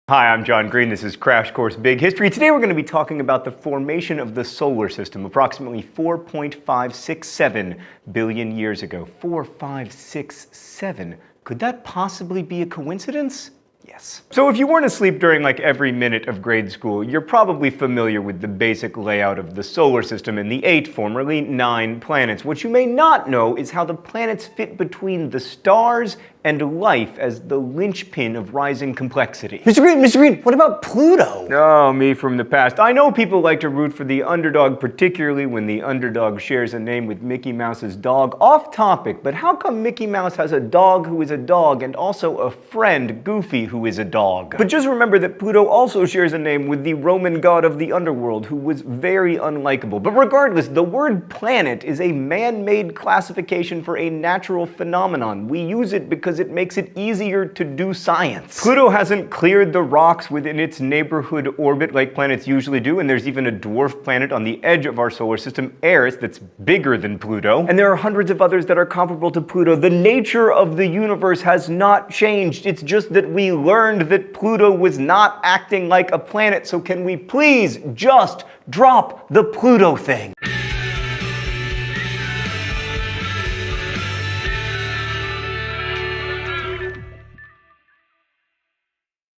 Hi, I'm John Green. This is Crash Course Big History. Today we're going to be talking about the formation of the solar system approximately 4.567 billion years ago. 4.567. Could that possibly be a coincidence? Yes. So if you weren't asleep during like every minute of grade school, you're probably familiar with the basic layout of the solar system and the 8, formerly 9 planets. What you may not know is how the planets fit between the stars and life as the linchpin of rising complexity. Mr. Green, what about Pluto? Oh, me from the past. I know people like to root for the underdog, particularly when the underdog shares a name with Mickey Mouse's dog. Off topic, but how come Mickey Mouse has a dog who is a dog and also a friend, Goofy, who is a dog? But just remember that Pluto also shares a name with the Roman god of the underworld, who was very unlikable. But regardless, the word planet is a man-made classification for a natural phenomenon. We use it because it makes it easier to do science. Pluto hasn't cleared the rocks within its neighborhood orbit like planets usually do, and there's even a dwarf planet on the edge of our solar system, Eris, that's bigger than Pluto. And there are hundreds of others that are comparable to Pluto. The nature of the universe has not changed. It's just that we learned that Pluto was not acting like a planet, so can we please just drop the Pluto thing?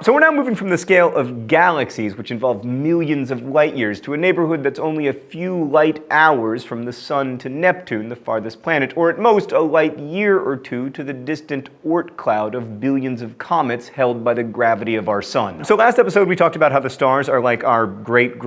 So we're now moving from the scale of galaxies, which involve millions of light years, to a neighborhood that's only a few light hours from the Sun to Neptune, the farthest planet, or at most a light year or two to the distant Oort cloud of billions of comets held by the gravity of our Sun. So last episode we talked about how the stars are like our great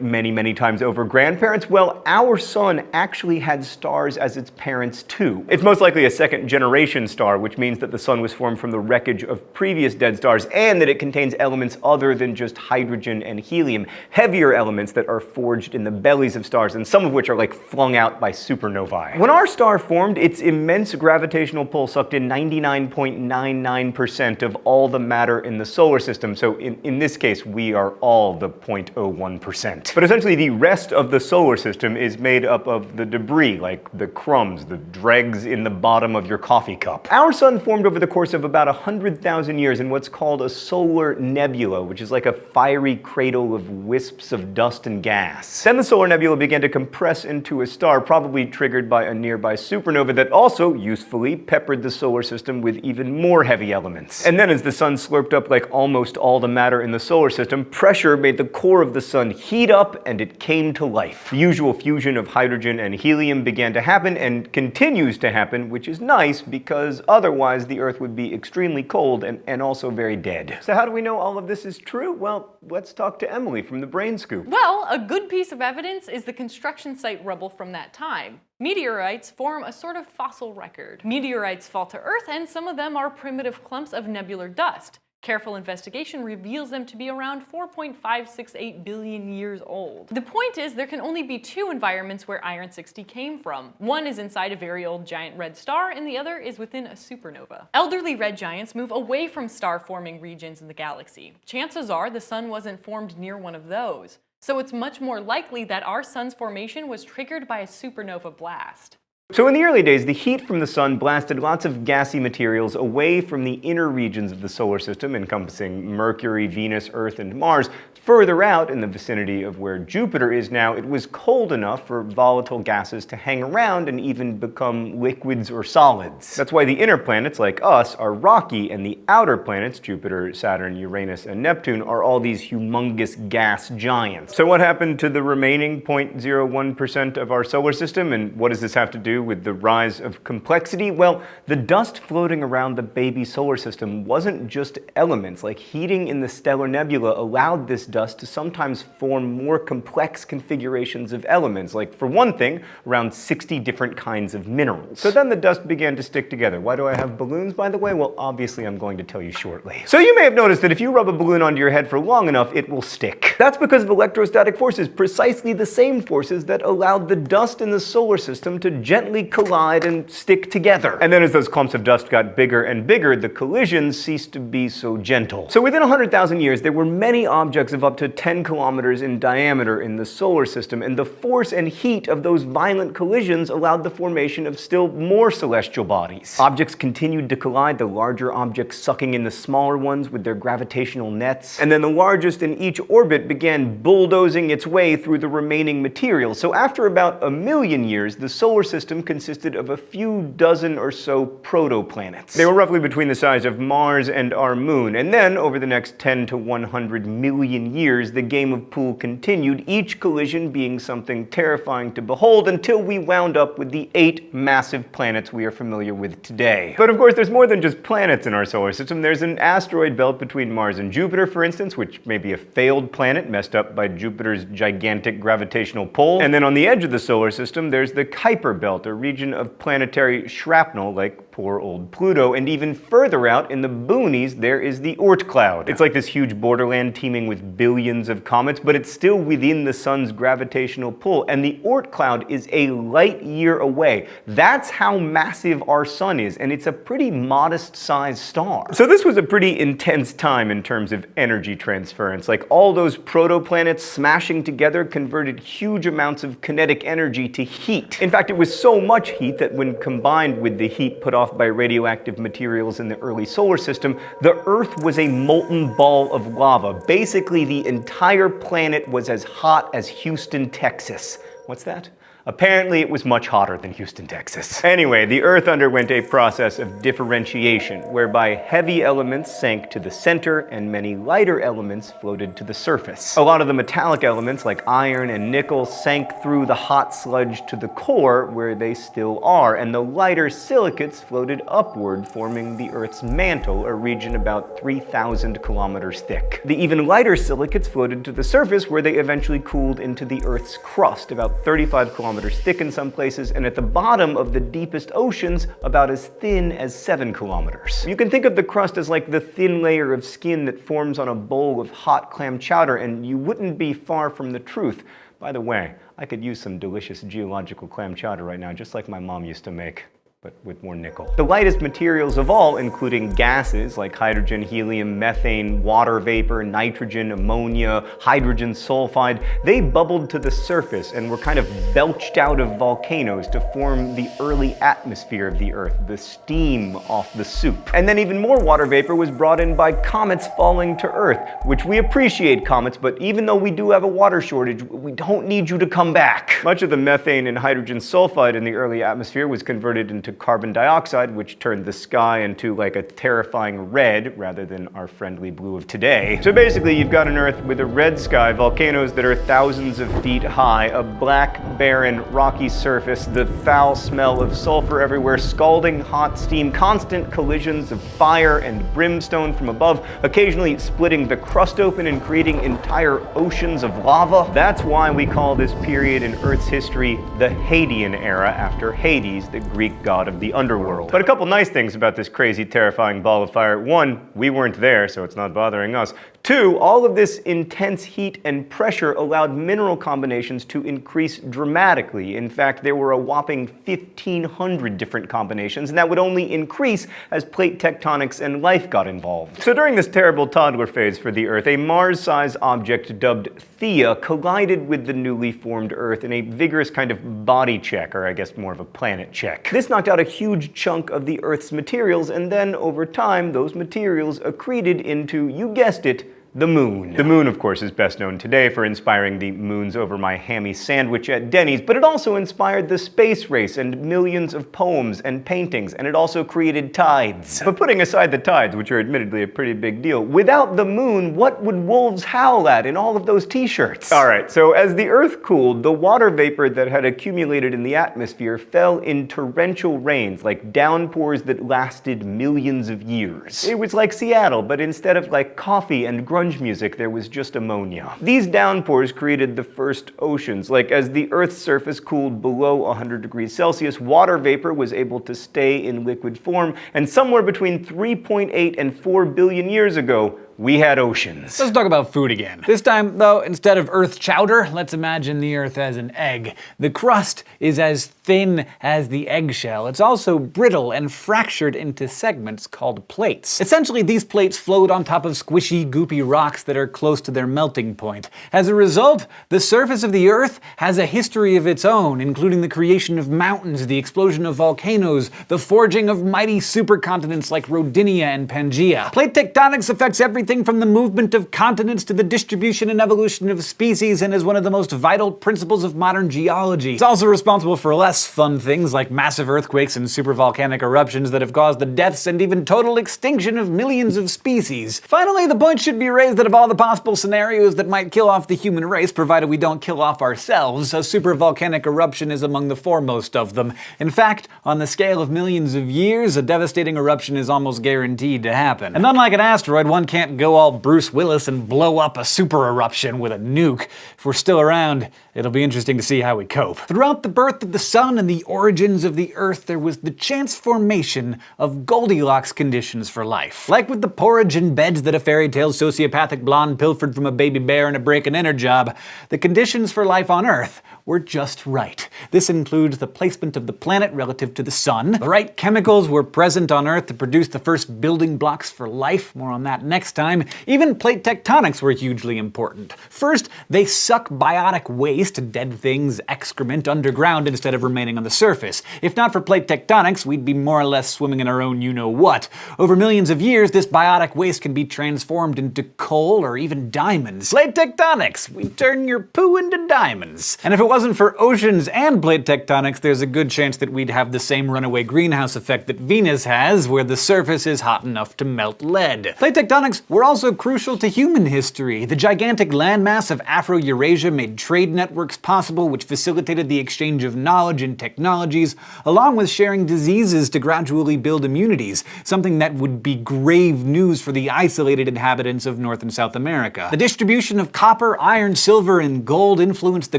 many times over grandparents. Well, our Sun actually had stars as its parents too. It's most likely a second generation star, which means that the Sun was formed from the wreckage of previous dead stars, and that it contains elements other than just hydrogen and helium, heavier elements that are forged in the bellies of stars, and some of which are like flung out by supernovae. When our star formed, its immense gravitational pull sucked in 99.99% of all the matter in the solar system, so in this case, we are all the 0.01%. But essentially, the rest of the solar system is made up of the debris, like the crumbs, the dregs in the bottom of your coffee cup. Our Sun formed over the course of about 100,000 years in what's called a solar nebula, which is like a fiery cradle of wisps of dust and gas. Then the solar nebula began to compress into a star, probably triggered by a nearby supernova that also, usefully, peppered the solar system with even more heavy elements. And then as the Sun slurped up like almost all the matter in the solar system, pressure made the core of the Sun heat up and it came to life. The usual fusion of hydrogen and helium began to happen and continues to happen, which is nice because otherwise the Earth would be extremely cold and also very dead. So how do we know all of this is true? Well, let's talk to Emily from the Brain Scoop. Well, a good piece of evidence is the construction site rubble from that time. Meteorites form a sort of fossil record. Meteorites fall to Earth, and some of them are primitive clumps of nebular dust. Careful investigation reveals them to be around 4.568 billion years old. The point is, there can only be 2 environments where iron-60 came from. One is inside a very old giant red star, and the other is within a supernova. Elderly red giants move away from star-forming regions in the galaxy. Chances are the Sun wasn't formed near one of those, so it's much more likely that our Sun's formation was triggered by a supernova blast. So in the early days, the heat from the Sun blasted lots of gassy materials away from the inner regions of the solar system, encompassing Mercury, Venus, Earth, and Mars. Further out, in the vicinity of where Jupiter is now, it was cold enough for volatile gases to hang around and even become liquids or solids. That's why the inner planets, like us, are rocky, and the outer planets, Jupiter, Saturn, Uranus, and Neptune, are all these humongous gas giants. So what happened to the remaining 0.01% of our solar system, and what does this have to do with the rise of complexity? Well, the dust floating around the baby solar system wasn't just elements. Like heating in the stellar nebula allowed this dust to sometimes form more complex configurations of elements, like for one thing, around 60 different kinds of minerals. So then the dust began to stick together. Why do I have balloons, by the way? Well, obviously I'm going to tell you shortly. So you may have noticed that if you rub a balloon onto your head for long enough, it will stick. That's because of electrostatic forces, precisely the same forces that allowed the dust in the solar system to gently gently collide and stick together. And then as those clumps of dust got bigger and bigger, the collisions ceased to be so gentle. So within 100,000 years, there were many objects of up to 10 kilometers in diameter in the solar system, and the force and heat of those violent collisions allowed the formation of still more celestial bodies. Objects continued to collide, the larger objects sucking in the smaller ones with their gravitational nets, and then the largest in each orbit began bulldozing its way through the remaining material. So after about 1 million years, the solar system consisted of a few dozen or so protoplanets. They were roughly between the size of Mars and our moon, and then over the next 10 to 100 million years, the game of pool continued, each collision being something terrifying to behold, until we wound up with the 8 massive planets we are familiar with today. But of course, there's more than just planets in our solar system. There's an asteroid belt between Mars and Jupiter, for instance, which may be a failed planet messed up by Jupiter's gigantic gravitational pull. And then on the edge of the solar system, there's the Kuiper belt, a region of planetary shrapnel like poor old Pluto, and even further out in the boonies, there is the Oort cloud. It's like this huge borderland teeming with billions of comets, but it's still within the sun's gravitational pull, and the Oort cloud is a light year away. That's how massive our sun is, and it's a pretty modest-sized star. So this was a pretty intense time in terms of energy transference. Like, all those protoplanets smashing together converted huge amounts of kinetic energy to heat. In fact, it was so much heat that when combined with the heat put off by radioactive materials in the early solar system, the Earth was a molten ball of lava. Basically, the entire planet was as hot as Houston, Texas. What's that? Apparently, it was much hotter than Houston, Texas. Anyway, the Earth underwent a process of differentiation, whereby heavy elements sank to the center and many lighter elements floated to the surface. A lot of the metallic elements, like iron and nickel, sank through the hot sludge to the core, where they still are, and the lighter silicates floated upward, forming the Earth's mantle, a region about 3,000 kilometers thick. The even lighter silicates floated to the surface, where they eventually cooled into the Earth's crust, about 35 kilometers thick in some places, and at the bottom of the deepest oceans, about as thin as 7 kilometers. You can think of the crust as like the thin layer of skin that forms on a bowl of hot clam chowder, and you wouldn't be far from the truth. By the way, I could use some delicious geological clam chowder right now, just like my mom used to make, but with more nickel. The lightest materials of all, including gases like hydrogen, helium, methane, water vapor, nitrogen, ammonia, hydrogen sulfide, they bubbled to the surface and were kind of belched out of volcanoes to form the early atmosphere of the Earth, the steam off the soup. And then even more water vapor was brought in by comets falling to Earth, which we appreciate comets, but even though we do have a water shortage, we don't need you to come back. Much of the methane and hydrogen sulfide in the early atmosphere was converted into carbon dioxide, which turned the sky into like a terrifying red rather than our friendly blue of today. So basically, you've got an Earth with a red sky, volcanoes that are thousands of feet high, a black, barren, rocky surface, the foul smell of sulfur everywhere, scalding hot steam, constant collisions of fire and brimstone from above, occasionally splitting the crust open and creating entire oceans of lava. That's why we call this period in Earth's history the Hadean era, after Hades, the Greek god of the underworld. But a couple nice things about this crazy, terrifying ball of fire. One, we weren't there, so it's not bothering us. Two, all of this intense heat and pressure allowed mineral combinations to increase dramatically. In fact, there were a whopping 1,500 different combinations, and that would only increase as plate tectonics and life got involved. So during this terrible toddler phase for the Earth, a Mars-sized object dubbed Theia collided with the newly formed Earth in a vigorous kind of body check, or I guess more of a planet check. This knocked out a huge chunk of the Earth's materials, and then over time, those materials accreted into, you guessed it, the moon. The moon, of course, is best known today for inspiring the "moons over my hammy sandwich" at Denny's, but it also inspired the space race and millions of poems and paintings, and it also created tides. But putting aside the tides, which are admittedly a pretty big deal, without the moon, what would wolves howl at in all of those t-shirts? Alright, so as the Earth cooled, the water vapor that had accumulated in the atmosphere fell in torrential rains, like downpours that lasted millions of years. It was like Seattle, but instead of like coffee and grungy grunge music, there was just ammonia. These downpours created the first oceans. Like, as the Earth's surface cooled below 100 degrees Celsius, water vapor was able to stay in liquid form, and somewhere between 3.8 and 4 billion years ago, we had oceans. Let's talk about food again. This time, though, instead of Earth chowder, let's imagine the Earth as an egg. The crust is as thin as the eggshell. It's also brittle and fractured into segments called plates. Essentially, these plates float on top of squishy, goopy rocks that are close to their melting point. As a result, the surface of the Earth has a history of its own, including the creation of mountains, the explosion of volcanoes, the forging of mighty supercontinents like Rodinia and Pangaea. Plate tectonics affects everything from the movement of continents to the distribution and evolution of species, and is one of the most vital principles of modern geology. It's also responsible for less fun things like massive earthquakes and supervolcanic eruptions that have caused the deaths and even total extinction of millions of species. Finally, the point should be raised that of all the possible scenarios that might kill off the human race, provided we don't kill off ourselves, a supervolcanic eruption is among the foremost of them. In fact, on the scale of millions of years, a devastating eruption is almost guaranteed to happen. And unlike an asteroid, one can't go all Bruce Willis and blow up a super eruption with a nuke. If we're still around, it'll be interesting to see how we cope. Throughout the birth of the sun and the origins of the Earth, there was the chance formation of Goldilocks conditions for life. Like with the porridge and beds that a fairy tale sociopathic blonde pilfered from a baby bear in a break-and-enter job, the conditions for life on Earth were just right. This includes the placement of the planet relative to the sun. The right chemicals were present on Earth to produce the first building blocks for life. More on that next time. Even plate tectonics were hugely important. First, they suck biotic waste, dead things, excrement, underground instead of remaining on the surface. If not for plate tectonics, we'd be more or less swimming in our own you-know-what. Over millions of years, this biotic waste can be transformed into coal or even diamonds. Plate tectonics! We turn your poo into diamonds. And if it wasn't for oceans and plate tectonics, there's a good chance that we'd have the same runaway greenhouse effect that Venus has, where the surface is hot enough to melt lead. Plate tectonics were also crucial to human history. The gigantic landmass of Afro-Eurasia made trade networks possible, which facilitated the exchange of knowledge and technologies, along with sharing diseases to gradually build immunities, something that would be grave news for the isolated inhabitants of North and South America. The distribution of copper, iron, silver, and gold influenced the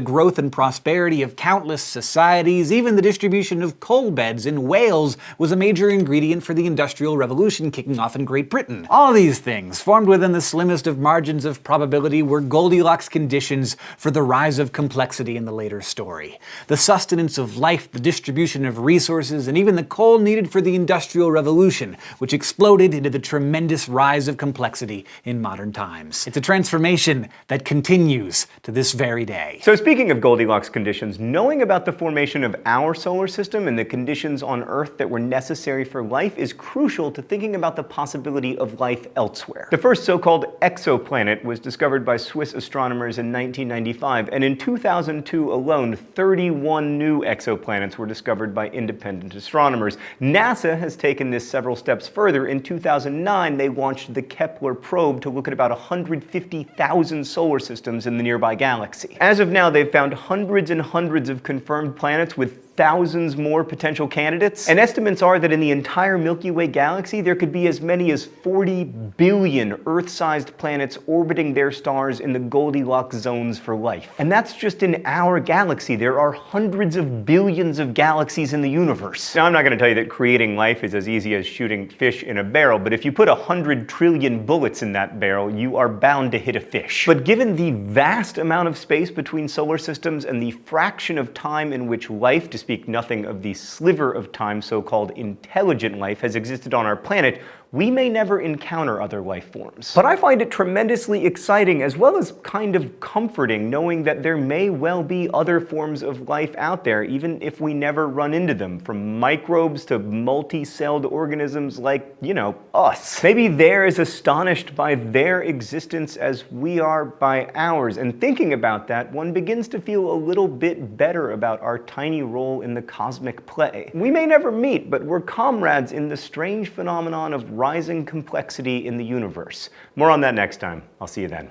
growth and prosperity of countless societies. Even the distribution of coal beds in Wales was a major ingredient for the Industrial Revolution kicking off in Great Britain. All of these things, formed within the slimmest of margins of probability, were Goldilocks conditions for the rise of complexity in the later story. The sustenance of life, the distribution of resources, and even the coal needed for the Industrial Revolution, which exploded into the tremendous rise of complexity in modern times. It's a transformation that continues to this very day. So speaking of Goldilocks conditions, knowing about the formation of our solar system and the conditions on Earth that were necessary for life is crucial to thinking about the possibility of life elsewhere. The first so-called exoplanet was discovered by Swiss astronomers in 1995, and in 2002 alone, 31 new exoplanets were discovered by independent astronomers. NASA has taken this several steps further. In 2009, they launched the Kepler probe to look at about 150,000 solar systems in the nearby galaxy. As of now, they've found hundreds and hundreds of confirmed planets with thousands more potential candidates. And estimates are that in the entire Milky Way galaxy, there could be as many as 40 billion Earth-sized planets orbiting their stars in the Goldilocks zones for life. And that's just in our galaxy. There are hundreds of billions of galaxies in the universe. Now, I'm not going to tell you that creating life is as easy as shooting fish in a barrel, but if you put 100 trillion bullets in that barrel, you are bound to hit a fish. But given the vast amount of space between solar systems and the fraction of time in which life, to speak nothing of the sliver of time so-called intelligent life, has existed on our planet, we may never encounter other life forms. But I find it tremendously exciting as well as kind of comforting knowing that there may well be other forms of life out there, even if we never run into them, from microbes to multi-celled organisms like, you know, us. Maybe they're as astonished by their existence as we are by ours, and thinking about that, one begins to feel a little bit better about our tiny role in the cosmic play. We may never meet, but we're comrades in the strange phenomenon of rising complexity in the universe. More on that next time. I'll see you then.